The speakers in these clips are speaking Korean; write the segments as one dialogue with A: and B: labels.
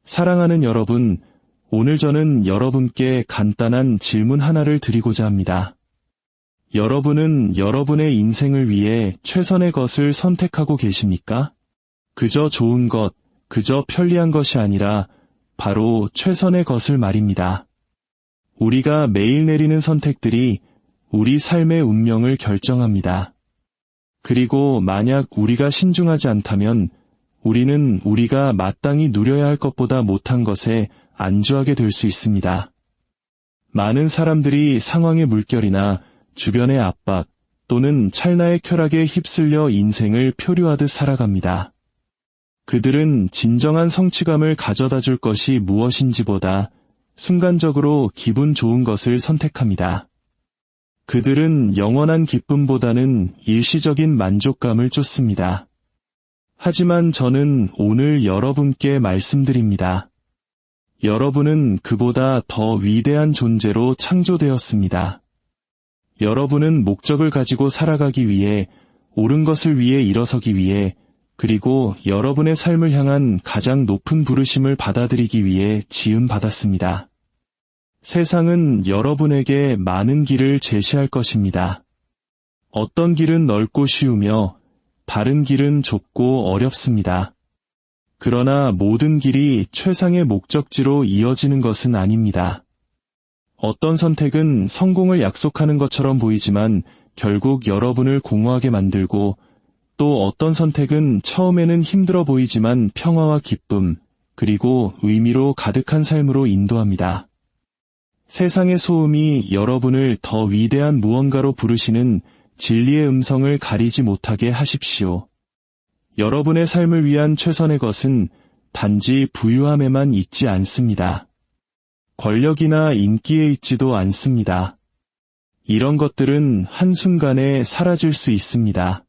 A: 사랑하는 여러분, 오늘 저는 여러분께 간단한 질문 하나를 드리고자 합니다. 여러분은 여러분의 인생을 위해 최선의 것을 선택하고 계십니까? 그저 좋은 것, 그저 편리한 것이 아니라 바로 최선의 것을 말입니다. 우리가 매일 내리는 선택들이 우리 삶의 운명을 결정합니다. 그리고 만약 우리가 신중하지 않다면 우리는 우리가 마땅히 누려야 할 것보다 못한 것에 안주하게 될 수 있습니다. 많은 사람들이 상황의 물결이나 주변의 압박 또는 찰나의 쾌락에 휩쓸려 인생을 표류하듯 살아갑니다. 그들은 진정한 성취감을 가져다 줄 것이 무엇인지보다 순간적으로 기분 좋은 것을 선택합니다. 그들은 영원한 기쁨보다는 일시적인 만족감을 쫓습니다. 하지만 저는 오늘 여러분께 말씀드립니다. 여러분은 그보다 더 위대한 존재로 창조되었습니다. 여러분은 목적을 가지고 살아가기 위해, 옳은 것을 위해 일어서기 위해, 그리고 여러분의 삶을 향한 가장 높은 부르심을 받아들이기 위해 지음받았습니다. 세상은 여러분에게 많은 길을 제시할 것입니다. 어떤 길은 넓고 쉬우며 다른 길은 좁고 어렵습니다. 그러나 모든 길이 최상의 목적지로 이어지는 것은 아닙니다. 어떤 선택은 성공을 약속하는 것처럼 보이지만 결국 여러분을 공허하게 만들고, 또 어떤 선택은 처음에는 힘들어 보이지만 평화와 기쁨, 그리고 의미로 가득한 삶으로 인도합니다. 세상의 소음이 여러분을 더 위대한 무언가로 부르시는 진리의 음성을 가리지 못하게 하십시오. 여러분의 삶을 위한 최선의 것은 단지 부유함에만 있지 않습니다. 권력이나 인기에 있지도 않습니다. 이런 것들은 한순간에 사라질 수 있습니다.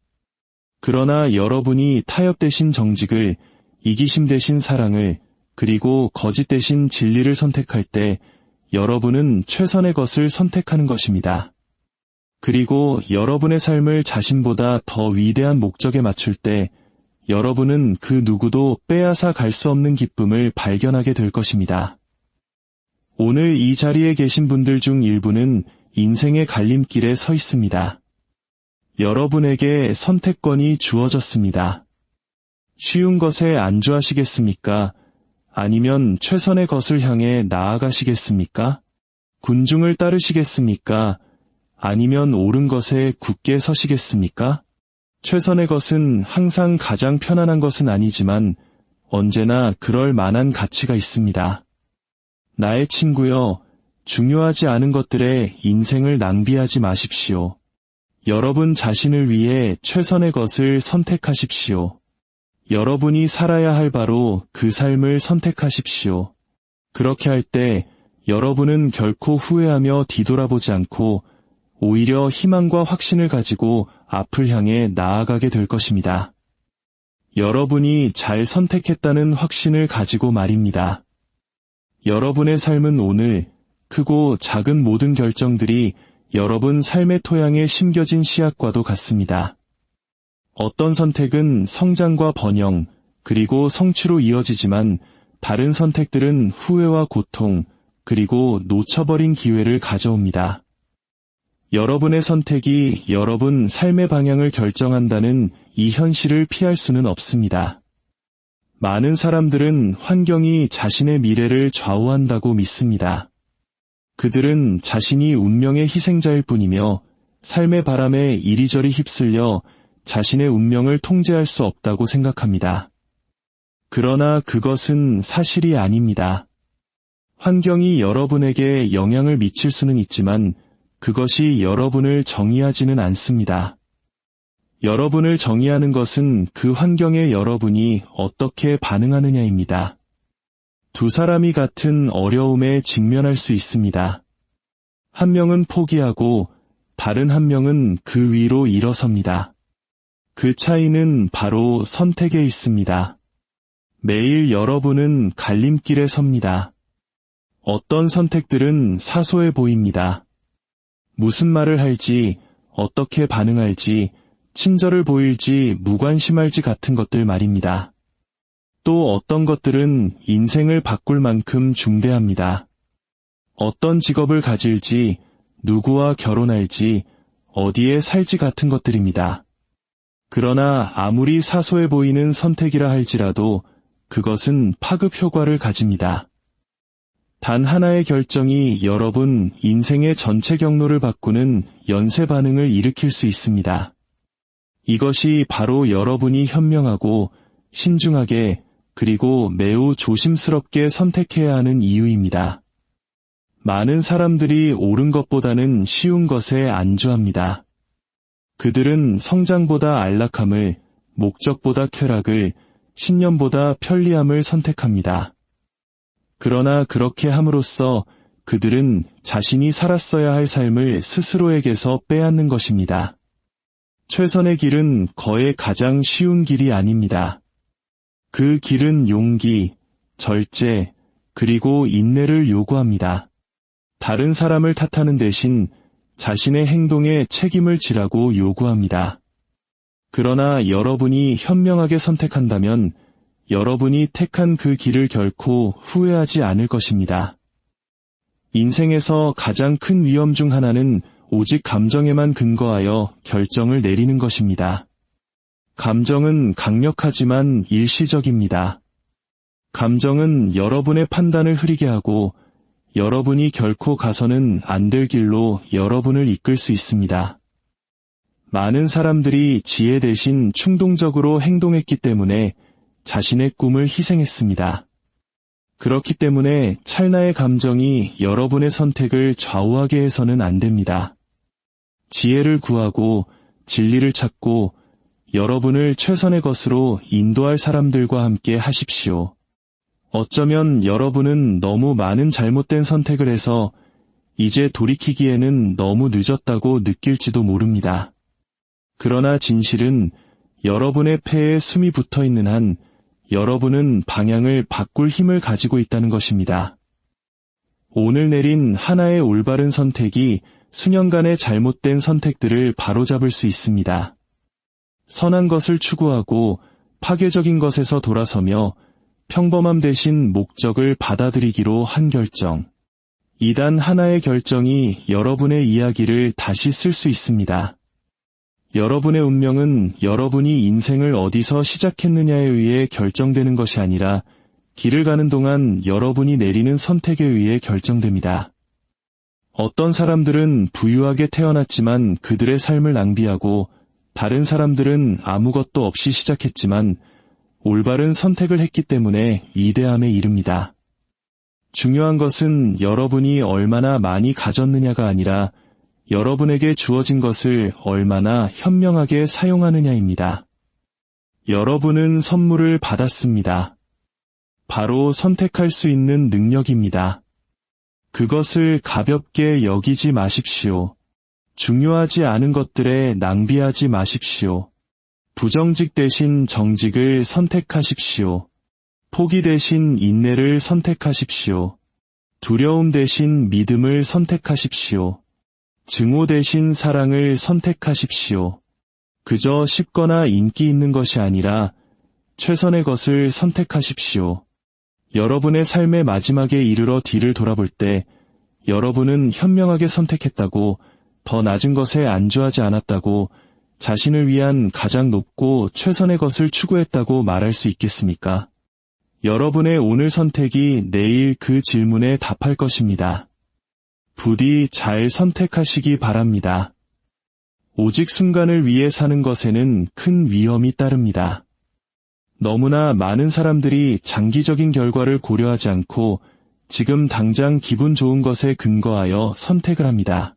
A: 그러나 여러분이 타협 대신 정직을, 이기심 대신 사랑을, 그리고 거짓 대신 진리를 선택할 때 여러분은 최선의 것을 선택하는 것입니다. 그리고 여러분의 삶을 자신보다 더 위대한 목적에 맞출 때 여러분은 그 누구도 빼앗아 갈 수 없는 기쁨을 발견하게 될 것입니다. 오늘 이 자리에 계신 분들 중 일부는 인생의 갈림길에 서 있습니다. 여러분에게 선택권이 주어졌습니다. 쉬운 것에 안주하시겠습니까? 아니면 최선의 것을 향해 나아가시겠습니까? 군중을 따르시겠습니까? 아니면 옳은 것에 굳게 서시겠습니까? 최선의 것은 항상 가장 편안한 것은 아니지만 언제나 그럴 만한 가치가 있습니다. 나의 친구여, 중요하지 않은 것들에 인생을 낭비하지 마십시오. 여러분 자신을 위해 최선의 것을 선택하십시오. 여러분이 살아야 할 바로 그 삶을 선택하십시오. 그렇게 할 때 여러분은 결코 후회하며 뒤돌아보지 않고 오히려 희망과 확신을 가지고 앞을 향해 나아가게 될 것입니다. 여러분이 잘 선택했다는 확신을 가지고 말입니다. 여러분의 삶은 오늘 크고 작은 모든 결정들이 여러분 삶의 토양에 심겨진 씨앗과도 같습니다. 어떤 선택은 성장과 번영, 그리고 성취로 이어지지만 다른 선택들은 후회와 고통, 그리고 놓쳐버린 기회를 가져옵니다. 여러분의 선택이 여러분 삶의 방향을 결정한다는 이 현실을 피할 수는 없습니다. 많은 사람들은 환경이 자신의 미래를 좌우한다고 믿습니다. 그들은 자신이 운명의 희생자일 뿐이며 삶의 바람에 이리저리 휩쓸려 자신의 운명을 통제할 수 없다고 생각합니다. 그러나 그것은 사실이 아닙니다. 환경이 여러분에게 영향을 미칠 수는 있지만 그것이 여러분을 정의하지는 않습니다. 여러분을 정의하는 것은 그 환경에 여러분이 어떻게 반응하느냐입니다. 두 사람이 같은 어려움에 직면할 수 있습니다. 한 명은 포기하고 다른 한 명은 그 위로 일어섭니다. 그 차이는 바로 선택에 있습니다. 매일 여러분은 갈림길에 섭니다. 어떤 선택들은 사소해 보입니다. 무슨 말을 할지, 어떻게 반응할지, 친절을 보일지 무관심할지 같은 것들 말입니다. 또 어떤 것들은 인생을 바꿀 만큼 중대합니다. 어떤 직업을 가질지, 누구와 결혼할지, 어디에 살지 같은 것들입니다. 그러나 아무리 사소해 보이는 선택이라 할지라도 그것은 파급 효과를 가집니다. 단 하나의 결정이 여러분 인생의 전체 경로를 바꾸는 연쇄 반응을 일으킬 수 있습니다. 이것이 바로 여러분이 현명하고 신중하게 그리고 매우 조심스럽게 선택해야 하는 이유입니다. 많은 사람들이 옳은 것보다는 쉬운 것에 안주합니다. 그들은 성장보다 안락함을, 목적보다 쾌락을, 신념보다 편리함을 선택합니다. 그러나 그렇게 함으로써 그들은 자신이 살았어야 할 삶을 스스로에게서 빼앗는 것입니다. 최선의 길은 거의 가장 쉬운 길이 아닙니다. 그 길은 용기, 절제, 그리고 인내를 요구합니다. 다른 사람을 탓하는 대신 자신의 행동에 책임을 지라고 요구합니다. 그러나 여러분이 현명하게 선택한다면 여러분이 택한 그 길을 결코 후회하지 않을 것입니다. 인생에서 가장 큰 위험 중 하나는 오직 감정에만 근거하여 결정을 내리는 것입니다. 감정은 강력하지만 일시적입니다. 감정은 여러분의 판단을 흐리게 하고 여러분이 결코 가서는 안 될 길로 여러분을 이끌 수 있습니다. 많은 사람들이 지혜 대신 충동적으로 행동했기 때문에 자신의 꿈을 희생했습니다. 그렇기 때문에 찰나의 감정이 여러분의 선택을 좌우하게 해서는 안 됩니다. 지혜를 구하고 진리를 찾고 여러분을 최선의 것으로 인도할 사람들과 함께 하십시오. 어쩌면 여러분은 너무 많은 잘못된 선택을 해서 이제 돌이키기에는 너무 늦었다고 느낄지도 모릅니다. 그러나 진실은 여러분의 폐에 숨이 붙어 있는 한 여러분은 방향을 바꿀 힘을 가지고 있다는 것입니다. 오늘 내린 하나의 올바른 선택이 수년간의 잘못된 선택들을 바로잡을 수 있습니다. 선한 것을 추구하고 파괴적인 것에서 돌아서며 평범함 대신 목적을 받아들이기로 한 결정. 이단 하나의 결정이 여러분의 이야기를 다시 쓸 수 있습니다. 여러분의 운명은 여러분이 인생을 어디서 시작했느냐에 의해 결정되는 것이 아니라 길을 가는 동안 여러분이 내리는 선택에 의해 결정됩니다. 어떤 사람들은 부유하게 태어났지만 그들의 삶을 낭비하고 다른 사람들은 아무것도 없이 시작했지만 올바른 선택을 했기 때문에 위대함에 이릅니다. 중요한 것은 여러분이 얼마나 많이 가졌느냐가 아니라 여러분에게 주어진 것을 얼마나 현명하게 사용하느냐입니다. 여러분은 선물을 받았습니다. 바로 선택할 수 있는 능력입니다. 그것을 가볍게 여기지 마십시오. 중요하지 않은 것들에 낭비하지 마십시오. 부정직 대신 정직을 선택하십시오. 포기 대신 인내를 선택하십시오. 두려움 대신 믿음을 선택하십시오. 증오 대신 사랑을 선택하십시오. 그저 쉽거나 인기 있는 것이 아니라 최선의 것을 선택하십시오. 여러분의 삶의 마지막에 이르러 뒤를 돌아볼 때 여러분은 현명하게 선택했다고, 더 낮은 것에 안주하지 않았다고, 자신을 위한 가장 높고 최선의 것을 추구했다고 말할 수 있겠습니까? 여러분의 오늘 선택이 내일 그 질문에 답할 것입니다. 부디 잘 선택하시기 바랍니다. 오직 순간을 위해 사는 것에는 큰 위험이 따릅니다. 너무나 많은 사람들이 장기적인 결과를 고려하지 않고 지금 당장 기분 좋은 것에 근거하여 선택을 합니다.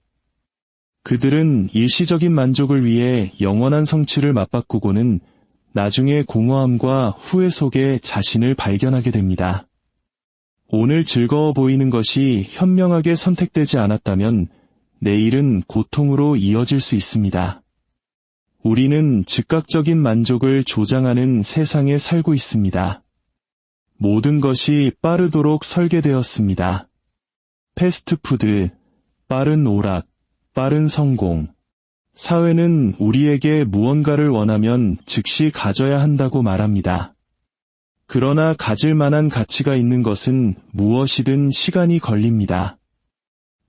A: 그들은 일시적인 만족을 위해 영원한 성취를 맞바꾸고는 나중에 공허함과 후회 속에 자신을 발견하게 됩니다. 오늘 즐거워 보이는 것이 현명하게 선택되지 않았다면 내일은 고통으로 이어질 수 있습니다. 우리는 즉각적인 만족을 조장하는 세상에 살고 있습니다. 모든 것이 빠르도록 설계되었습니다. 패스트푸드, 빠른 오락, 빠른 성공. 사회는 우리에게 무언가를 원하면 즉시 가져야 한다고 말합니다. 그러나 가질 만한 가치가 있는 것은 무엇이든 시간이 걸립니다.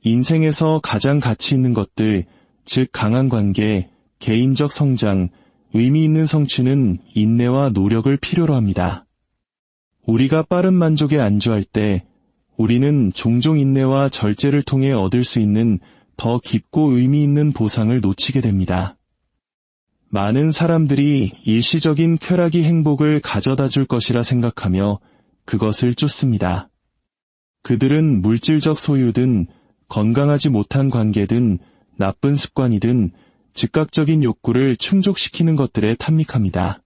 A: 인생에서 가장 가치 있는 것들, 즉 강한 관계, 개인적 성장, 의미 있는 성취는 인내와 노력을 필요로 합니다. 우리가 빠른 만족에 안주할 때 우리는 종종 인내와 절제를 통해 얻을 수 있는 더 깊고 의미 있는 보상을 놓치게 됩니다. 많은 사람들이 일시적인 쾌락이 행복을 가져다 줄 것이라 생각하며 그것을 쫓습니다. 그들은 물질적 소유든 건강하지 못한 관계든 나쁜 습관이든 즉각적인 욕구를 충족시키는 것들에 탐닉합니다.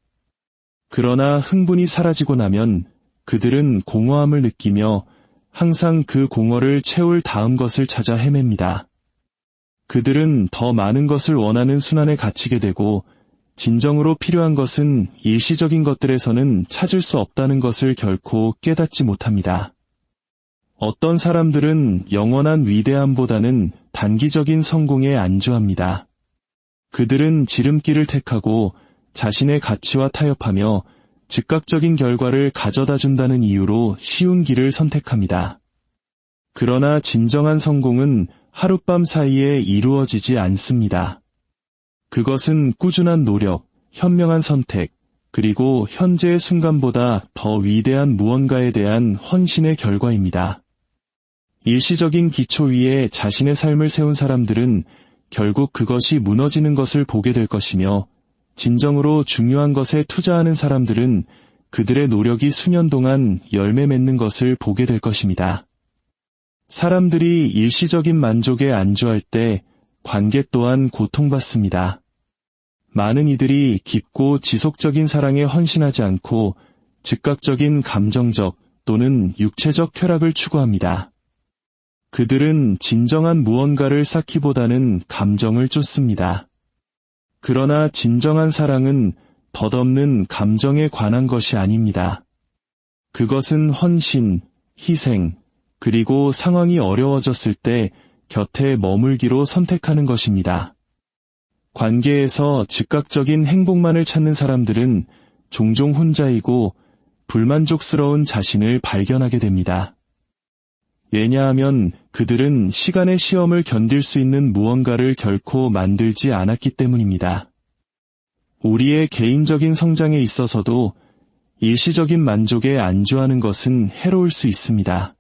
A: 그러나 흥분이 사라지고 나면 그들은 공허함을 느끼며 항상 그 공허를 채울 다음 것을 찾아 헤맵니다. 그들은 더 많은 것을 원하는 순환에 갇히게 되고 진정으로 필요한 것은 일시적인 것들에서는 찾을 수 없다는 것을 결코 깨닫지 못합니다. 어떤 사람들은 영원한 위대함보다는 단기적인 성공에 안주합니다. 그들은 지름길을 택하고 자신의 가치와 타협하며 즉각적인 결과를 가져다 준다는 이유로 쉬운 길을 선택합니다. 그러나 진정한 성공은 하룻밤 사이에 이루어지지 않습니다. 그것은 꾸준한 노력, 현명한 선택, 그리고 현재의 순간보다 더 위대한 무언가에 대한 헌신의 결과입니다. 일시적인 기초 위에 자신의 삶을 세운 사람들은 결국 그것이 무너지는 것을 보게 될 것이며 진정으로 중요한 것에 투자하는 사람들은 그들의 노력이 수년 동안 열매 맺는 것을 보게 될 것입니다. 사람들이 일시적인 만족에 안주할 때 관계 또한 고통받습니다. 많은 이들이 깊고 지속적인 사랑에 헌신하지 않고 즉각적인 감정적 또는 육체적 쾌락을 추구합니다. 그들은 진정한 무언가를 쌓기보다는 감정을 쫓습니다. 그러나 진정한 사랑은 덧없는 감정에 관한 것이 아닙니다. 그것은 헌신, 희생, 그리고 상황이 어려워졌을 때 곁에 머물기로 선택하는 것입니다. 관계에서 즉각적인 행복만을 찾는 사람들은 종종 혼자이고 불만족스러운 자신을 발견하게 됩니다. 왜냐하면 그들은 시간의 시험을 견딜 수 있는 무언가를 결코 만들지 않았기 때문입니다. 우리의 개인적인 성장에 있어서도 일시적인 만족에 안주하는 것은 해로울 수 있습니다.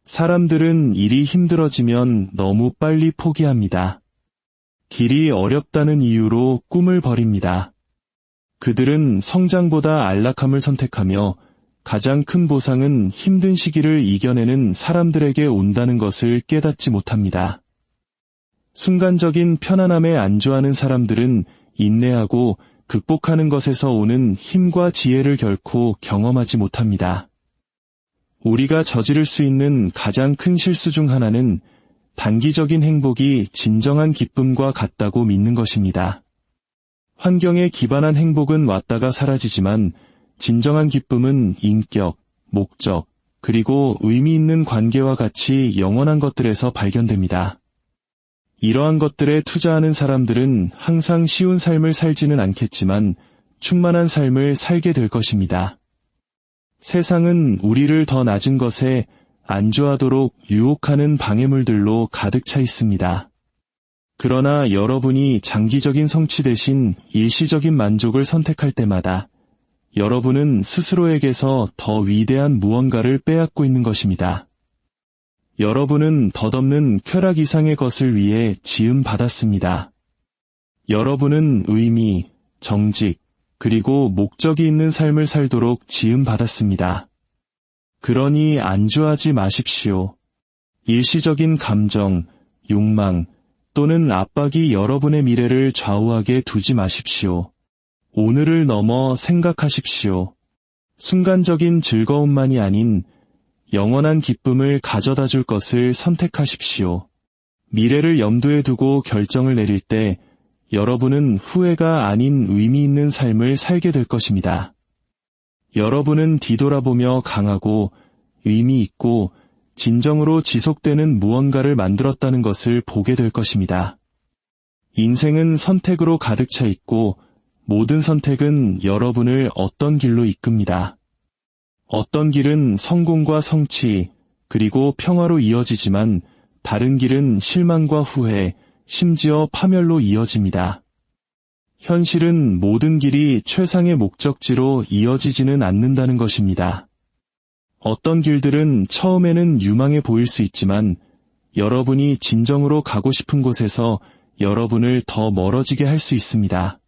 A: 사람들은 일이 힘들어지면 너무 빨리 포기합니다. 길이 어렵다는 이유로 꿈을 버립니다. 그들은 성장보다 안락함을 선택하며 가장 큰 보상은 힘든 시기를 이겨내는 사람들에게 온다는 것을 깨닫지 못합니다. 순간적인 편안함에 안주하는 사람들은 인내하고 극복하는 것에서 오는 힘과 지혜를 결코 경험하지 못합니다. 우리가 저지를 수 있는 가장 큰 실수 중 하나는 단기적인 행복이 진정한 기쁨과 같다고 믿는 것입니다. 환경에 기반한 행복은 왔다가 사라지지만 진정한 기쁨은 인격, 목적, 그리고 의미 있는 관계와 같이 영원한 것들에서 발견됩니다. 이러한 것들에 투자하는 사람들은 항상 쉬운 삶을 살지는 않겠지만 충만한 삶을 살게 될 것입니다. 세상은 우리를 더 낮은 것에 안주하도록 유혹하는 방해물들로 가득 차 있습니다. 그러나 여러분이 장기적인 성취 대신 일시적인 만족을 선택할 때마다 여러분은 스스로에게서 더 위대한 무언가를 빼앗고 있는 것입니다. 여러분은 덧없는 쾌락 이상의 것을 위해 지음받았습니다. 여러분은 의미, 정직, 그리고 목적이 있는 삶을 살도록 지음받았습니다. 그러니 안주하지 마십시오. 일시적인 감정, 욕망 또는 압박이 여러분의 미래를 좌우하게 두지 마십시오. 오늘을 넘어 생각하십시오. 순간적인 즐거움만이 아닌 영원한 기쁨을 가져다 줄 것을 선택하십시오. 미래를 염두에 두고 결정을 내릴 때 여러분은 후회가 아닌 의미 있는 삶을 살게 될 것입니다. 여러분은 뒤돌아보며 강하고 의미 있고 진정으로 지속되는 무언가를 만들었다는 것을 보게 될 것입니다. 인생은 선택으로 가득 차 있고 모든 선택은 여러분을 어떤 길로 이끕니다. 어떤 길은 성공과 성취, 그리고 평화로 이어지지만 다른 길은 실망과 후회, 심지어 파멸로 이어집니다. 현실은 모든 길이 최상의 목적지로 이어지지는 않는다는 것입니다. 어떤 길들은 처음에는 유망해 보일 수 있지만 여러분이 진정으로 가고 싶은 곳에서 여러분을 더 멀어지게 할 수 있습니다.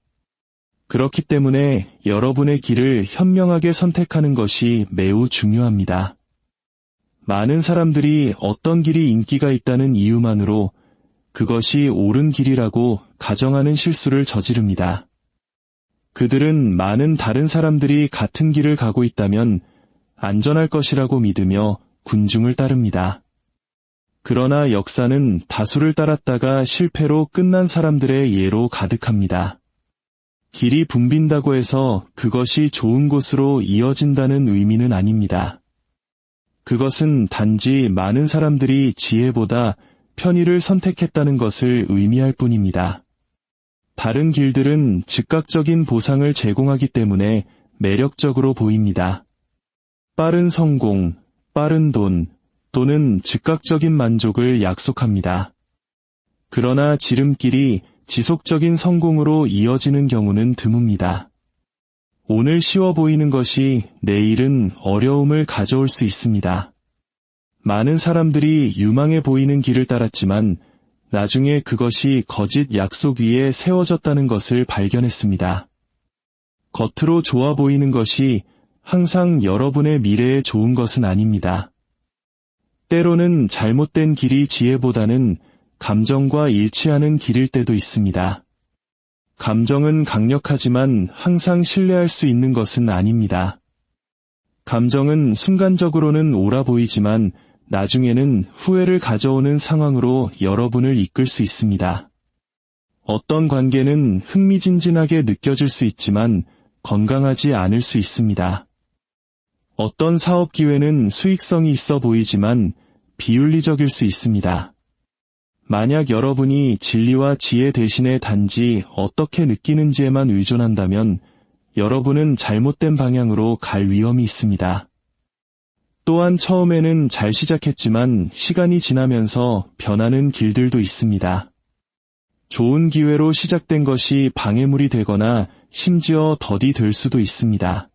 A: 그렇기 때문에 여러분의 길을 현명하게 선택하는 것이 매우 중요합니다. 많은 사람들이 어떤 길이 인기가 있다는 이유만으로 그것이 옳은 길이라고 가정하는 실수를 저지릅니다. 그들은 많은 다른 사람들이 같은 길을 가고 있다면 안전할 것이라고 믿으며 군중을 따릅니다. 그러나 역사는 다수를 따랐다가 실패로 끝난 사람들의 예로 가득합니다. 길이 붐빈다고 해서 그것이 좋은 곳으로 이어진다는 의미는 아닙니다. 그것은 단지 많은 사람들이 지혜보다 편의를 선택했다는 것을 의미할 뿐입니다. 다른 길들은 즉각적인 보상을 제공하기 때문에 매력적으로 보입니다. 빠른 성공, 빠른 돈, 또는 즉각적인 만족을 약속합니다. 그러나 지름길이 지속적인 성공으로 이어지는 경우는 드뭅니다. 오늘 쉬워 보이는 것이 내일은 어려움을 가져올 수 있습니다. 많은 사람들이 유망해 보이는 길을 따랐지만 나중에 그것이 거짓 약속 위에 세워졌다는 것을 발견했습니다. 겉으로 좋아 보이는 것이 항상 여러분의 미래에 좋은 것은 아닙니다. 때로는 잘못된 길이 지혜보다는 감정과 일치하는 길일 때도 있습니다. 감정은 강력하지만 항상 신뢰할 수 있는 것은 아닙니다. 감정은 순간적으로는 옳아 보이지만 나중에는 후회를 가져오는 상황으로 여러분을 이끌 수 있습니다. 어떤 관계는 흥미진진하게 느껴질 수 있지만 건강하지 않을 수 있습니다. 어떤 사업 기회는 수익성이 있어 보이지만 비윤리적일 수 있습니다. 만약 여러분이 진리와 지혜 대신에 단지 어떻게 느끼는지에만 의존한다면 여러분은 잘못된 방향으로 갈 위험이 있습니다. 또한 처음에는 잘 시작했지만 시간이 지나면서 변하는 길들도 있습니다. 좋은 기회로 시작된 것이 방해물이 되거나 심지어 덫이 될 수도 있습니다.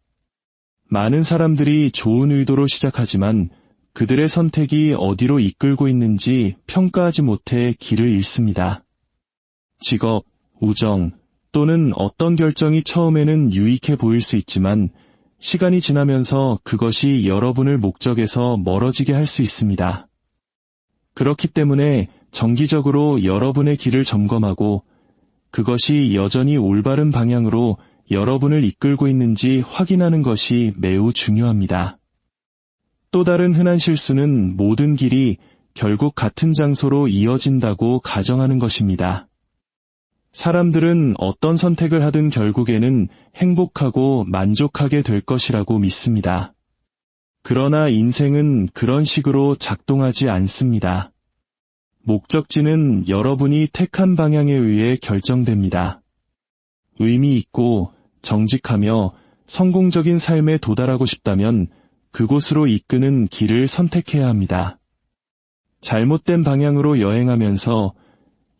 A: 많은 사람들이 좋은 의도로 시작하지만 그들의 선택이 어디로 이끌고 있는지 평가하지 못해 길을 잃습니다. 직업, 우정, 또는 어떤 결정이 처음에는 유익해 보일 수 있지만 시간이 지나면서 그것이 여러분을 목적에서 멀어지게 할 수 있습니다. 그렇기 때문에 정기적으로 여러분의 길을 점검하고 그것이 여전히 올바른 방향으로 여러분을 이끌고 있는지 확인하는 것이 매우 중요합니다. 또 다른 흔한 실수는 모든 길이 결국 같은 장소로 이어진다고 가정하는 것입니다. 사람들은 어떤 선택을 하든 결국에는 행복하고 만족하게 될 것이라고 믿습니다. 그러나 인생은 그런 식으로 작동하지 않습니다. 목적지는 여러분이 택한 방향에 의해 결정됩니다. 의미 있고 정직하며 성공적인 삶에 도달하고 싶다면 그곳으로 이끄는 길을 선택해야 합니다. 잘못된 방향으로 여행하면서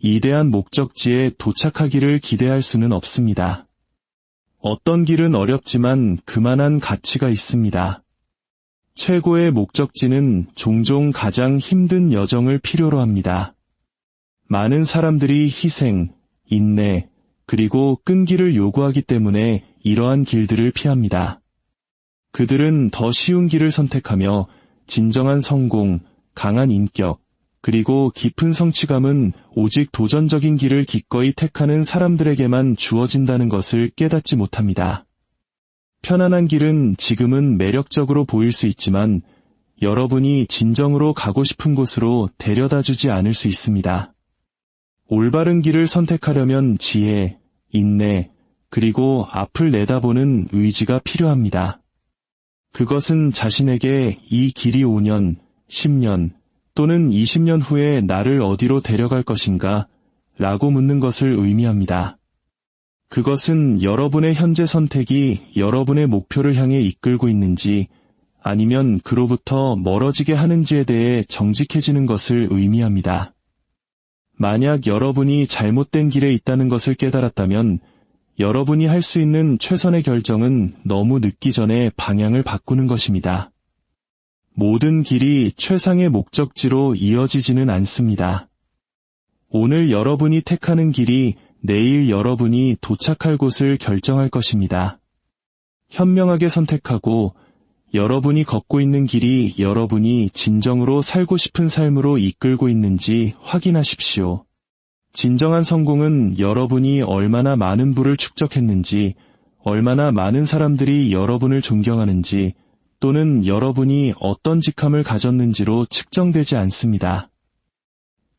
A: 이대한 목적지에 도착하기를 기대할 수는 없습니다. 어떤 길은 어렵지만 그만한 가치가 있습니다. 최고의 목적지는 종종 가장 힘든 여정을 필요로 합니다. 많은 사람들이 희생, 인내, 그리고 끈기를 요구하기 때문에 이러한 길들을 피합니다. 그들은 더 쉬운 길을 선택하며 진정한 성공, 강한 인격, 그리고 깊은 성취감은 오직 도전적인 길을 기꺼이 택하는 사람들에게만 주어진다는 것을 깨닫지 못합니다. 편안한 길은 지금은 매력적으로 보일 수 있지만 여러분이 진정으로 가고 싶은 곳으로 데려다주지 않을 수 있습니다. 올바른 길을 선택하려면 지혜, 인내, 그리고 앞을 내다보는 의지가 필요합니다. 그것은 자신에게 이 길이 5년, 10년, 또는 20년 후에 나를 어디로 데려갈 것인가? 라고 묻는 것을 의미합니다. 그것은 여러분의 현재 선택이 여러분의 목표를 향해 이끌고 있는지 아니면 그로부터 멀어지게 하는지에 대해 정직해지는 것을 의미합니다. 만약 여러분이 잘못된 길에 있다는 것을 깨달았다면 여러분이 할 수 있는 최선의 결정은 너무 늦기 전에 방향을 바꾸는 것입니다. 모든 길이 최상의 목적지로 이어지지는 않습니다. 오늘 여러분이 택하는 길이 내일 여러분이 도착할 곳을 결정할 것입니다. 현명하게 선택하고 여러분이 걷고 있는 길이 여러분이 진정으로 살고 싶은 삶으로 이끌고 있는지 확인하십시오. 진정한 성공은 여러분이 얼마나 많은 부를 축적했는지, 얼마나 많은 사람들이 여러분을 존경하는지, 또는 여러분이 어떤 직함을 가졌는지로 측정되지 않습니다.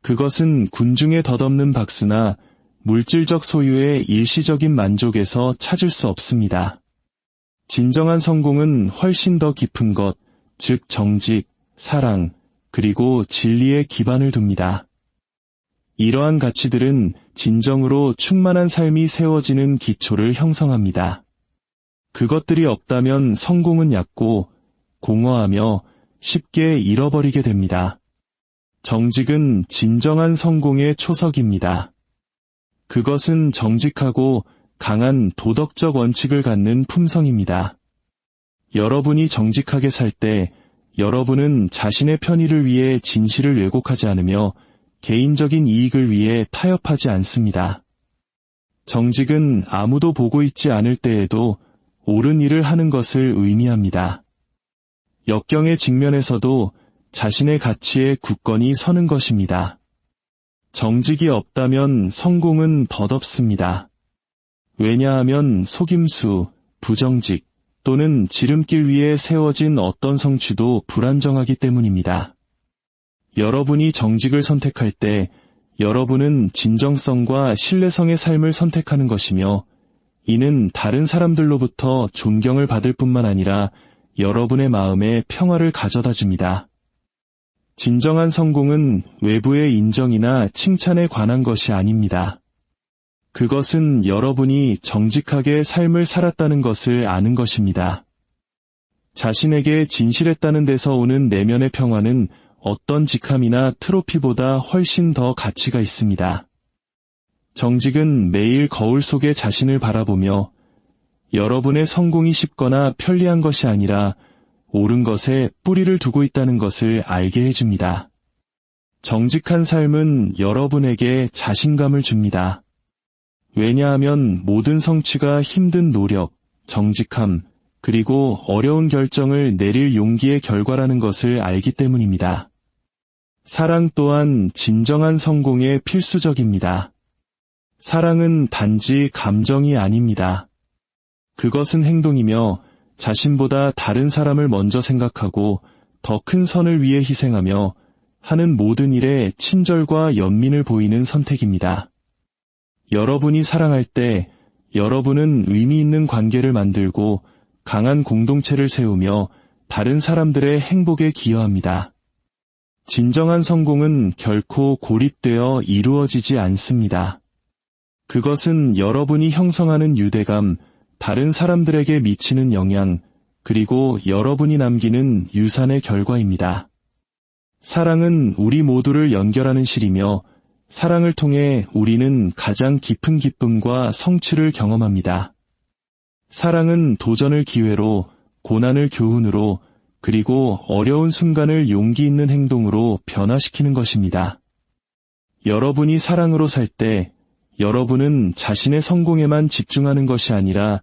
A: 그것은 군중에 덧없는 박수나 물질적 소유의 일시적인 만족에서 찾을 수 없습니다. 진정한 성공은 훨씬 더 깊은 것, 즉 정직, 사랑, 그리고 진리에 기반을 둡니다. 이러한 가치들은 진정으로 충만한 삶이 세워지는 기초를 형성합니다. 그것들이 없다면 성공은 얕고 공허하며 쉽게 잃어버리게 됩니다. 정직은 진정한 성공의 초석입니다. 그것은 정직하고 강한 도덕적 원칙을 갖는 품성입니다. 여러분이 정직하게 살 때 여러분은 자신의 편의를 위해 진실을 왜곡하지 않으며 개인적인 이익을 위해 타협하지 않습니다. 정직은 아무도 보고 있지 않을 때에도 옳은 일을 하는 것을 의미합니다. 역경의 직면에서도 자신의 가치에 굳건히 서는 것입니다. 정직이 없다면 성공은 덧없습니다. 왜냐하면 속임수, 부정직 또는 지름길 위에 세워진 어떤 성취도 불안정하기 때문입니다. 여러분이 정직을 선택할 때 여러분은 진정성과 신뢰성의 삶을 선택하는 것이며 이는 다른 사람들로부터 존경을 받을 뿐만 아니라 여러분의 마음에 평화를 가져다 줍니다. 진정한 성공은 외부의 인정이나 칭찬에 관한 것이 아닙니다. 그것은 여러분이 정직하게 삶을 살았다는 것을 아는 것입니다. 자신에게 진실했다는 데서 오는 내면의 평화는 어떤 직함이나 트로피보다 훨씬 더 가치가 있습니다. 정직은 매일 거울 속에 자신을 바라보며 여러분의 성공이 쉽거나 편리한 것이 아니라 옳은 것에 뿌리를 두고 있다는 것을 알게 해줍니다. 정직한 삶은 여러분에게 자신감을 줍니다. 왜냐하면 모든 성취가 힘든 노력, 정직함, 그리고 어려운 결정을 내릴 용기의 결과라는 것을 알기 때문입니다. 사랑 또한 진정한 성공에 필수적입니다. 사랑은 단지 감정이 아닙니다. 그것은 행동이며 자신보다 다른 사람을 먼저 생각하고 더 큰 선을 위해 희생하며 하는 모든 일에 친절과 연민을 보이는 선택입니다. 여러분이 사랑할 때 여러분은 의미 있는 관계를 만들고 강한 공동체를 세우며 다른 사람들의 행복에 기여합니다. 진정한 성공은 결코 고립되어 이루어지지 않습니다. 그것은 여러분이 형성하는 유대감, 다른 사람들에게 미치는 영향, 그리고 여러분이 남기는 유산의 결과입니다. 사랑은 우리 모두를 연결하는 실이며 사랑을 통해 우리는 가장 깊은 기쁨과 성취를 경험합니다. 사랑은 도전을 기회로, 고난을 교훈으로, 그리고 어려운 순간을 용기 있는 행동으로 변화시키는 것입니다. 여러분이 사랑으로 살 때 여러분은 자신의 성공에만 집중하는 것이 아니라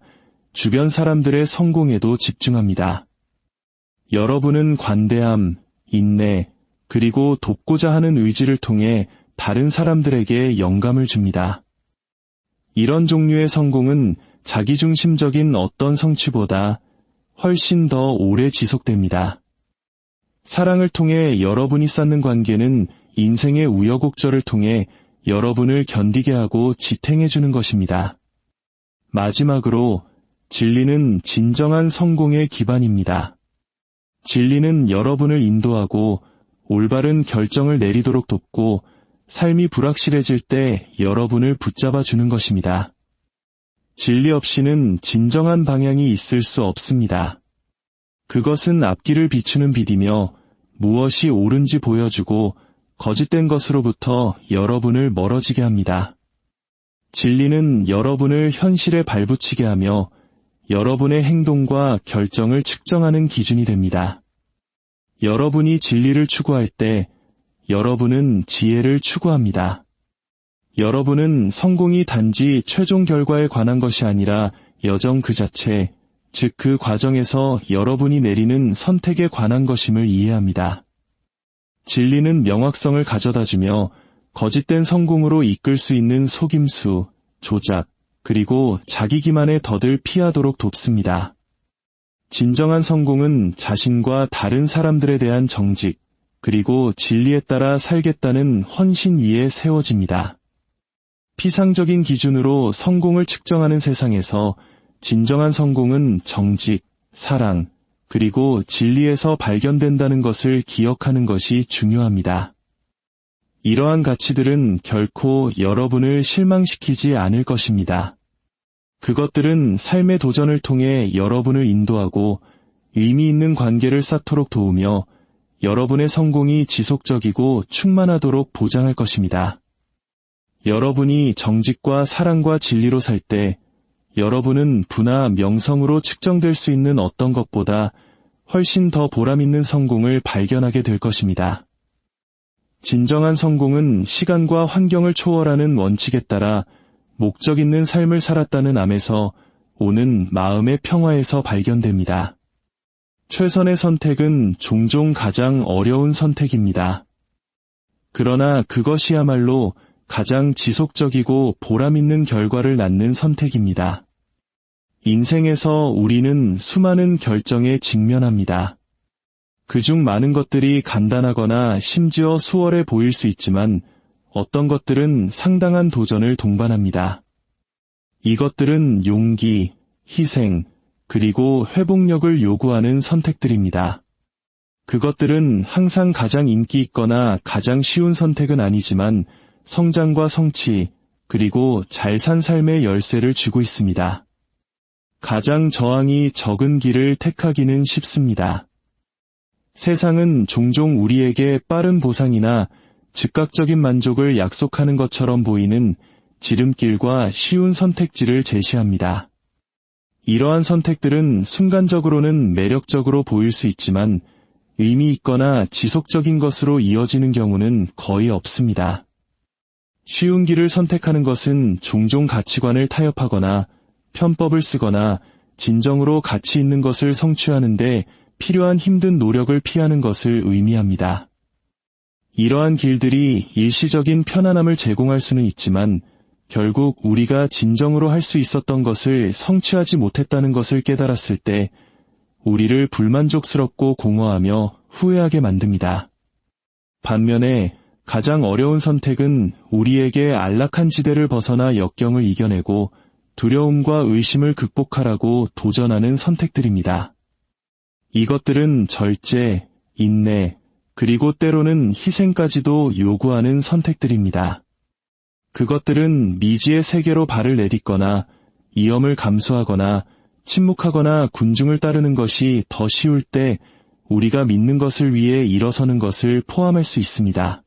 A: 주변 사람들의 성공에도 집중합니다. 여러분은 관대함, 인내, 그리고 돕고자 하는 의지를 통해 다른 사람들에게 영감을 줍니다. 이런 종류의 성공은 자기중심적인 어떤 성취보다 훨씬 더 오래 지속됩니다. 사랑을 통해 여러분이 쌓는 관계는 인생의 우여곡절을 통해 여러분을 견디게 하고 지탱해주는 것입니다. 마지막으로 진리는 진정한 성공의 기반입니다. 진리는 여러분을 인도하고 올바른 결정을 내리도록 돕고 삶이 불확실해질 때 여러분을 붙잡아 주는 것입니다. 진리 없이는 진정한 방향이 있을 수 없습니다. 그것은 앞길을 비추는 빛이며 무엇이 옳은지 보여주고 거짓된 것으로부터 여러분을 멀어지게 합니다. 진리는 여러분을 현실에 발붙이게 하며 여러분의 행동과 결정을 측정하는 기준이 됩니다. 여러분이 진리를 추구할 때 여러분은 지혜를 추구합니다. 여러분은 성공이 단지 최종 결과에 관한 것이 아니라 여정 그 자체, 즉 그 과정에서 여러분이 내리는 선택에 관한 것임을 이해합니다. 진리는 명확성을 가져다주며 거짓된 성공으로 이끌 수 있는 속임수, 조작, 그리고 자기 기만의 덫을 피하도록 돕습니다. 진정한 성공은 자신과 다른 사람들에 대한 정직, 그리고 진리에 따라 살겠다는 헌신 위에 세워집니다. 피상적인 기준으로 성공을 측정하는 세상에서 진정한 성공은 정직, 사랑, 그리고 진리에서 발견된다는 것을 기억하는 것이 중요합니다. 이러한 가치들은 결코 여러분을 실망시키지 않을 것입니다. 그것들은 삶의 도전을 통해 여러분을 인도하고 의미 있는 관계를 쌓도록 도우며 여러분의 성공이 지속적이고 충만하도록 보장할 것입니다. 여러분이 정직과 사랑과 진리로 살 때 여러분은 부나 명성으로 측정될 수 있는 어떤 것보다 훨씬 더 보람있는 성공을 발견하게 될 것입니다. 진정한 성공은 시간과 환경을 초월하는 원칙에 따라 목적 있는 삶을 살았다는 암에서 오는 마음의 평화에서 발견됩니다. 최선의 선택은 종종 가장 어려운 선택입니다. 그러나 그것이야말로 가장 지속적이고 보람있는 결과를 낳는 선택입니다. 인생에서 우리는 수많은 결정에 직면합니다. 그중 많은 것들이 간단하거나 심지어 수월해 보일 수 있지만 어떤 것들은 상당한 도전을 동반합니다. 이것들은 용기, 희생, 그리고 회복력을 요구하는 선택들입니다. 그것들은 항상 가장 인기 있거나 가장 쉬운 선택은 아니지만 성장과 성취, 그리고 잘 산 삶의 열쇠를 쥐고 있습니다. 가장 저항이 적은 길을 택하기는 쉽습니다. 세상은 종종 우리에게 빠른 보상이나 즉각적인 만족을 약속하는 것처럼 보이는 지름길과 쉬운 선택지를 제시합니다. 이러한 선택들은 순간적으로는 매력적으로 보일 수 있지만 의미 있거나 지속적인 것으로 이어지는 경우는 거의 없습니다. 쉬운 길을 선택하는 것은 종종 가치관을 타협하거나 편법을 쓰거나 진정으로 가치 있는 것을 성취하는데 필요한 힘든 노력을 피하는 것을 의미합니다. 이러한 길들이 일시적인 편안함을 제공할 수는 있지만 결국 우리가 진정으로 할 수 있었던 것을 성취하지 못했다는 것을 깨달았을 때 우리를 불만족스럽고 공허하며 후회하게 만듭니다. 반면에 가장 어려운 선택은 우리에게 안락한 지대를 벗어나 역경을 이겨내고 두려움과 의심을 극복하라고 도전하는 선택들입니다. 이것들은 절제, 인내, 그리고 때로는 희생까지도 요구하는 선택들입니다. 그것들은 미지의 세계로 발을 내딛거나 위험을 감수하거나 침묵하거나 군중을 따르는 것이 더 쉬울 때 우리가 믿는 것을 위해 일어서는 것을 포함할 수 있습니다.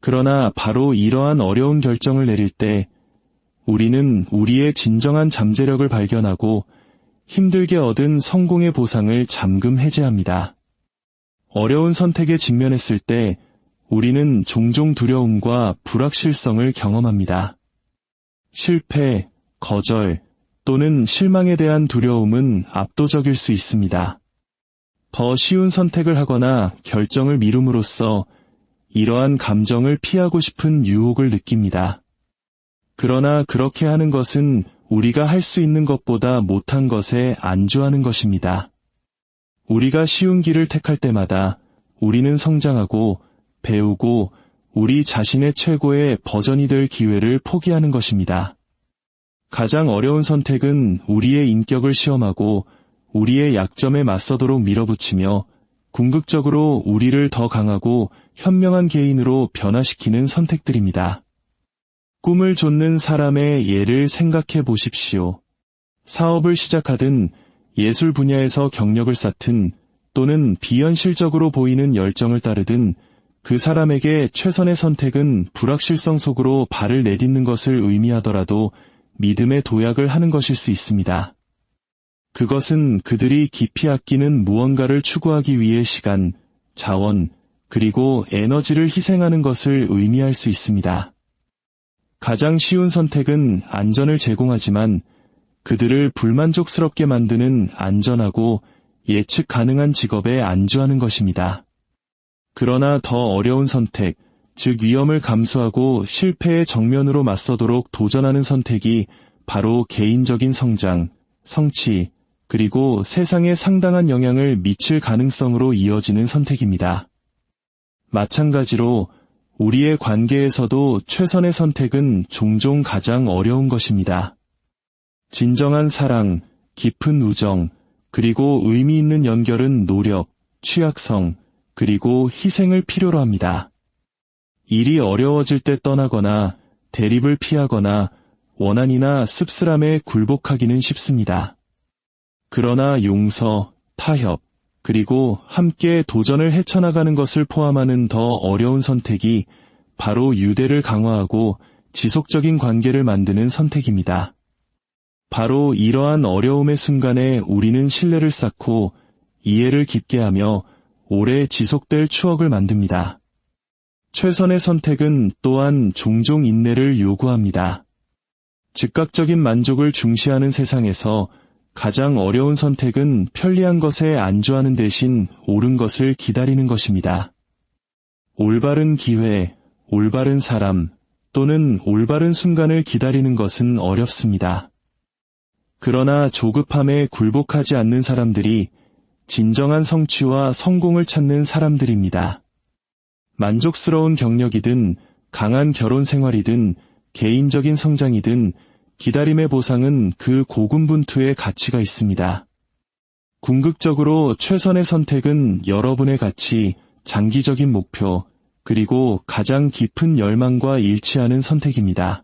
A: 그러나 바로 이러한 어려운 결정을 내릴 때 우리는 우리의 진정한 잠재력을 발견하고 힘들게 얻은 성공의 보상을 잠금 해제합니다. 어려운 선택에 직면했을 때 우리는 종종 두려움과 불확실성을 경험합니다. 실패, 거절 또는 실망에 대한 두려움은 압도적일 수 있습니다. 더 쉬운 선택을 하거나 결정을 미룸으로써 이러한 감정을 피하고 싶은 유혹을 느낍니다. 그러나 그렇게 하는 것은 우리가 할 수 있는 것보다 못한 것에 안주하는 것입니다. 우리가 쉬운 길을 택할 때마다 우리는 성장하고 배우고 우리 자신의 최고의 버전이 될 기회를 포기하는 것입니다. 가장 어려운 선택은 우리의 인격을 시험하고 우리의 약점에 맞서도록 밀어붙이며 궁극적으로 우리를 더 강하고 현명한 개인으로 변화시키는 선택들입니다. 꿈을 좇는 사람의 예를 생각해 보십시오. 사업을 시작하든 예술 분야에서 경력을 쌓든 또는 비현실적으로 보이는 열정을 따르든 그 사람에게 최선의 선택은 불확실성 속으로 발을 내딛는 것을 의미하더라도 믿음의 도약을 하는 것일 수 있습니다. 그것은 그들이 깊이 아끼는 무언가를 추구하기 위해 시간, 자원, 그리고 에너지를 희생하는 것을 의미할 수 있습니다. 가장 쉬운 선택은 안전을 제공하지만 그들을 불만족스럽게 만드는 안전하고 예측 가능한 직업에 안주하는 것입니다. 그러나 더 어려운 선택, 즉 위험을 감수하고 실패의 정면으로 맞서도록 도전하는 선택이 바로 개인적인 성장, 성취, 그리고 세상에 상당한 영향을 미칠 가능성으로 이어지는 선택입니다. 마찬가지로 우리의 관계에서도 최선의 선택은 종종 가장 어려운 것입니다. 진정한 사랑, 깊은 우정, 그리고 의미 있는 연결은 노력, 취약성, 그리고 희생을 필요로 합니다. 일이 어려워질 때 떠나거나 대립을 피하거나 원한이나 씁쓸함에 굴복하기는 쉽습니다. 그러나 용서, 타협, 그리고 함께 도전을 헤쳐나가는 것을 포함하는 더 어려운 선택이 바로 유대를 강화하고 지속적인 관계를 만드는 선택입니다. 바로 이러한 어려움의 순간에 우리는 신뢰를 쌓고 이해를 깊게 하며 오래 지속될 추억을 만듭니다. 최선의 선택은 또한 종종 인내를 요구합니다. 즉각적인 만족을 중시하는 세상에서 가장 어려운 선택은 편리한 것에 안주하는 대신 옳은 것을 기다리는 것입니다. 올바른 기회, 올바른 사람 또는 올바른 순간을 기다리는 것은 어렵습니다. 그러나 조급함에 굴복하지 않는 사람들이 진정한 성취와 성공을 찾는 사람들입니다. 만족스러운 경력이든 강한 결혼 생활이든 개인적인 성장이든 기다림의 보상은 그 고군분투의 가치가 있습니다. 궁극적으로 최선의 선택은 여러분의 가치, 장기적인 목표, 그리고 가장 깊은 열망과 일치하는 선택입니다.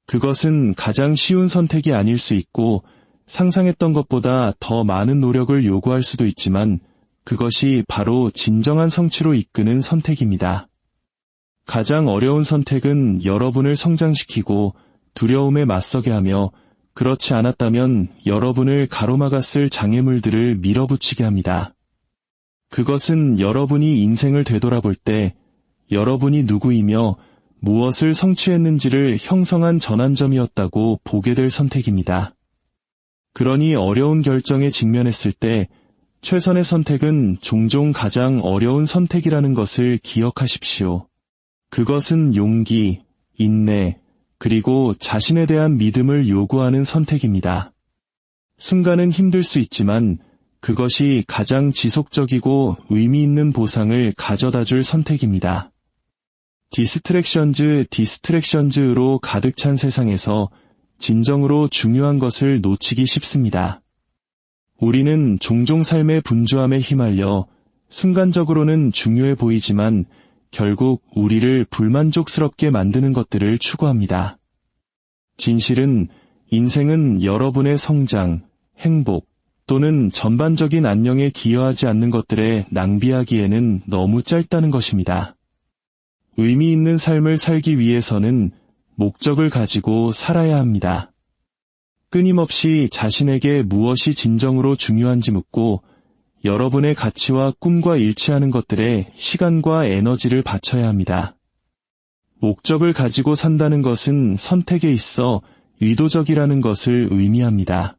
A: 그것은 가장 쉬운 선택이 아닐 수 있고 상상했던 것보다 더 많은 노력을 요구할 수도 있지만 그것이 바로 진정한 성취로 이끄는 선택입니다. 가장 어려운 선택은 여러분을 성장시키고 두려움에 맞서게 하며 그렇지 않았다면 여러분을 가로막았을 장애물들을 밀어붙이게 합니다. 그것은 여러분이 인생을 되돌아볼 때 여러분이 누구이며 무엇을 성취했는지를 형성한 전환점이었다고 보게 될 선택입니다. 그러니 어려운 결정에 직면했을 때 최선의 선택은 종종 가장 어려운 선택이라는 것을 기억하십시오. 그것은 용기, 인내, 그리고 자신에 대한 믿음을 요구하는 선택입니다. 순간은 힘들 수 있지만 그것이 가장 지속적이고 의미 있는 보상을 가져다 줄 선택입니다. 디스트랙션즈로 가득 찬 세상에서 진정으로 중요한 것을 놓치기 쉽습니다. 우리는 종종 삶의 분주함에 휘말려 순간적으로는 중요해 보이지만 결국 우리를 불만족스럽게 만드는 것들을 추구합니다. 진실은 인생은 여러분의 성장, 행복 또는 전반적인 안녕에 기여하지 않는 것들에 낭비하기에는 너무 짧다는 것입니다. 의미 있는 삶을 살기 위해서는 목적을 가지고 살아야 합니다. 끊임없이 자신에게 무엇이 진정으로 중요한지 묻고 여러분의 가치와 꿈과 일치하는 것들에 시간과 에너지를 바쳐야 합니다. 목적을 가지고 산다는 것은 선택에 있어 의도적이라는 것을 의미합니다.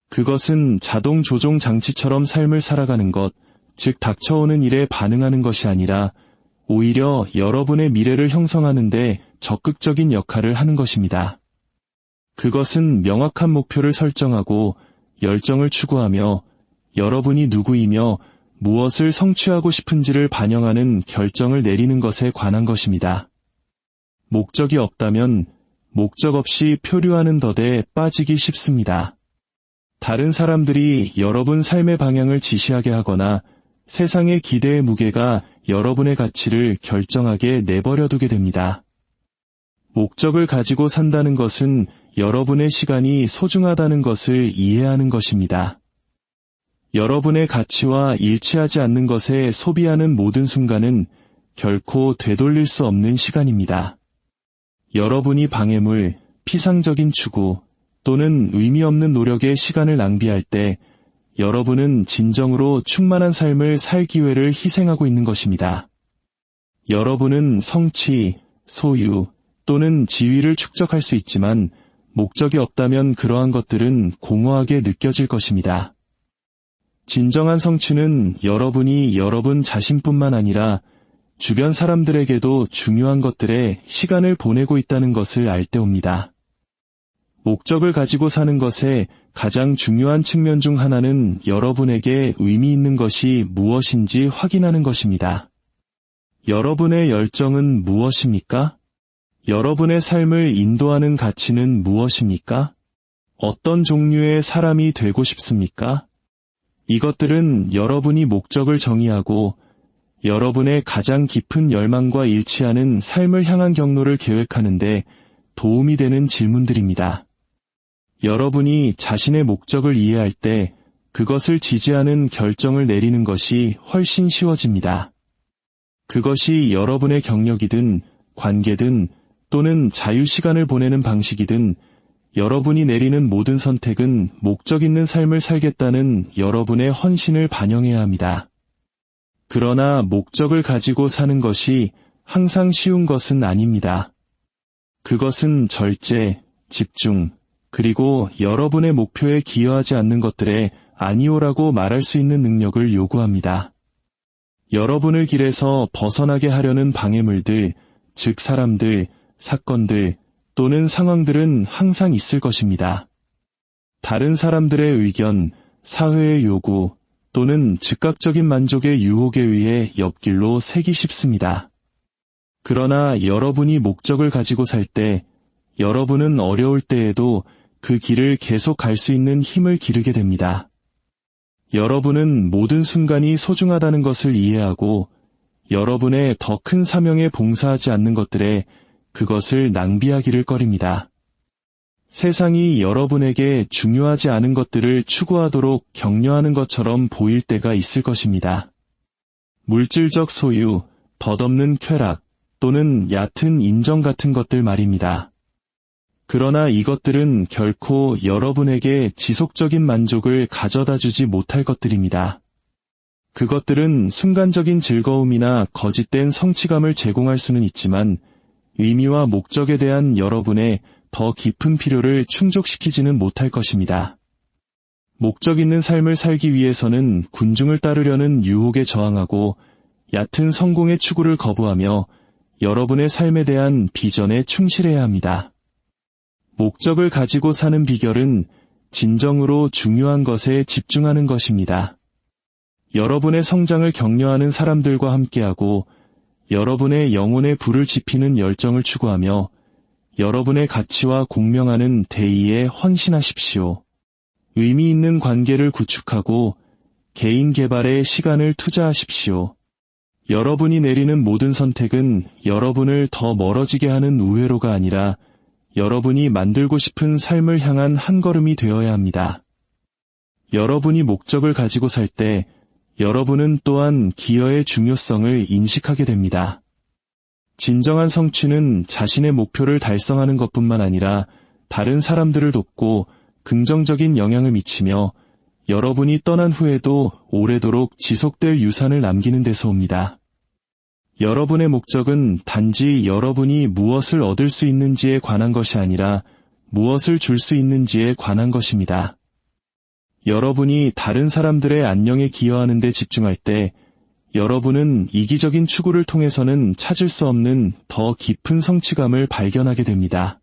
A: 그것은 자동 조종 장치처럼 삶을 살아가는 것, 즉 닥쳐오는 일에 반응하는 것이 아니라 오히려 여러분의 미래를 형성하는 데 적극적인 역할을 하는 것입니다. 그것은 명확한 목표를 설정하고 열정을 추구하며 여러분이 누구이며 무엇을 성취하고 싶은지를 반영하는 결정을 내리는 것에 관한 것입니다. 목적이 없다면 목적 없이 표류하는 덫에 빠지기 쉽습니다. 다른 사람들이 여러분 삶의 방향을 지시하게 하거나 세상의 기대의 무게가 여러분의 가치를 결정하게 내버려두게 됩니다. 목적을 가지고 산다는 것은 여러분의 시간이 소중하다는 것을 이해하는 것입니다. 여러분의 가치와 일치하지 않는 것에 소비하는 모든 순간은 결코 되돌릴 수 없는 시간입니다. 여러분이 방해물, 피상적인 추구 또는 의미 없는 노력에 시간을 낭비할 때 여러분은 진정으로 충만한 삶을 살 기회를 희생하고 있는 것입니다. 여러분은 성취, 소유 또는 지위를 축적할 수 있지만 목적이 없다면 그러한 것들은 공허하게 느껴질 것입니다. 진정한 성취는 여러분이 여러분 자신뿐만 아니라 주변 사람들에게도 중요한 것들에 시간을 보내고 있다는 것을 알 때 옵니다. 목적을 가지고 사는 것의 가장 중요한 측면 중 하나는 여러분에게 의미 있는 것이 무엇인지 확인하는 것입니다. 여러분의 열정은 무엇입니까? 여러분의 삶을 인도하는 가치는 무엇입니까? 어떤 종류의 사람이 되고 싶습니까? 이것들은 여러분이 목적을 정의하고 여러분의 가장 깊은 열망과 일치하는 삶을 향한 경로를 계획하는 데 도움이 되는 질문들입니다. 여러분이 자신의 목적을 이해할 때 그것을 지지하는 결정을 내리는 것이 훨씬 쉬워집니다. 그것이 여러분의 경력이든 관계든 또는 자유시간을 보내는 방식이든 여러분이 내리는 모든 선택은 목적 있는 삶을 살겠다는 여러분의 헌신을 반영해야 합니다. 그러나 목적을 가지고 사는 것이 항상 쉬운 것은 아닙니다. 그것은 절제, 집중, 그리고 여러분의 목표에 기여하지 않는 것들에 아니오라고 말할 수 있는 능력을 요구합니다. 여러분을 길에서 벗어나게 하려는 방해물들, 즉 사람들, 사건들 또는 상황들은 항상 있을 것입니다. 다른 사람들의 의견, 사회의 요구 또는 즉각적인 만족의 유혹에 의해 옆길로 새기 쉽습니다. 그러나 여러분이 목적을 가지고 살 때 여러분은 어려울 때에도 그 길을 계속 갈 수 있는 힘을 기르게 됩니다. 여러분은 모든 순간이 소중하다는 것을 이해하고 여러분의 더 큰 사명에 봉사하지 않는 것들에 그것을 낭비하기를 꺼립니다. 세상이 여러분에게 중요하지 않은 것들을 추구하도록 격려하는 것처럼 보일 때가 있을 것입니다. 물질적 소유, 덧없는 쾌락 또는 얕은 인정 같은 것들 말입니다. 그러나 이것들은 결코 여러분에게 지속적인 만족을 가져다 주지 못할 것들입니다. 그것들은 순간적인 즐거움이나 거짓된 성취감을 제공할 수는 있지만 의미와 목적에 대한 여러분의 더 깊은 필요를 충족시키지는 못할 것입니다. 목적 있는 삶을 살기 위해서는 군중을 따르려는 유혹에 저항하고 얕은 성공의 추구를 거부하며 여러분의 삶에 대한 비전에 충실해야 합니다. 목적을 가지고 사는 비결은 진정으로 중요한 것에 집중하는 것입니다. 여러분의 성장을 격려하는 사람들과 함께하고 여러분의 영혼의 불을 지피는 열정을 추구하며 여러분의 가치와 공명하는 대의에 헌신하십시오. 의미 있는 관계를 구축하고 개인 개발에 시간을 투자하십시오. 여러분이 내리는 모든 선택은 여러분을 더 멀어지게 하는 우회로가 아니라 여러분이 만들고 싶은 삶을 향한 한 걸음이 되어야 합니다. 여러분이 목적을 가지고 살 때 여러분은 또한 기여의 중요성을 인식하게 됩니다. 진정한 성취는 자신의 목표를 달성하는 것뿐만 아니라 다른 사람들을 돕고 긍정적인 영향을 미치며 여러분이 떠난 후에도 오래도록 지속될 유산을 남기는 데서 옵니다. 여러분의 목적은 단지 여러분이 무엇을 얻을 수 있는지에 관한 것이 아니라 무엇을 줄 수 있는지에 관한 것입니다. 여러분이 다른 사람들의 안녕에 기여하는 데 집중할 때 여러분은 이기적인 추구를 통해서는 찾을 수 없는 더 깊은 성취감을 발견하게 됩니다.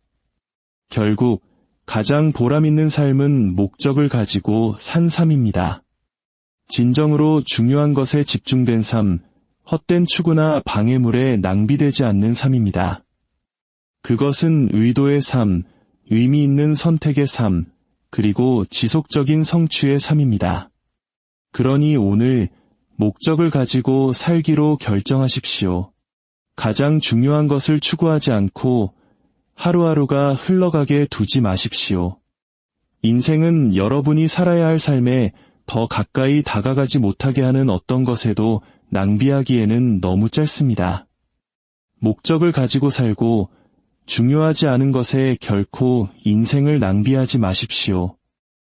A: 결국 가장 보람 있는 삶은 목적을 가지고 산 삶입니다. 진정으로 중요한 것에 집중된 삶, 헛된 추구나 방해물에 낭비되지 않는 삶입니다. 그것은 의도의 삶, 의미 있는 선택의 삶, 그리고 지속적인 성취의 삶입니다. 그러니 오늘 목적을 가지고 살기로 결정하십시오. 가장 중요한 것을 추구하지 않고 하루하루가 흘러가게 두지 마십시오. 인생은 여러분이 살아야 할 삶에 더 가까이 다가가지 못하게 하는 어떤 것에도 낭비하기에는 너무 짧습니다. 목적을 가지고 살고 중요하지 않은 것에 결코 인생을 낭비하지 마십시오.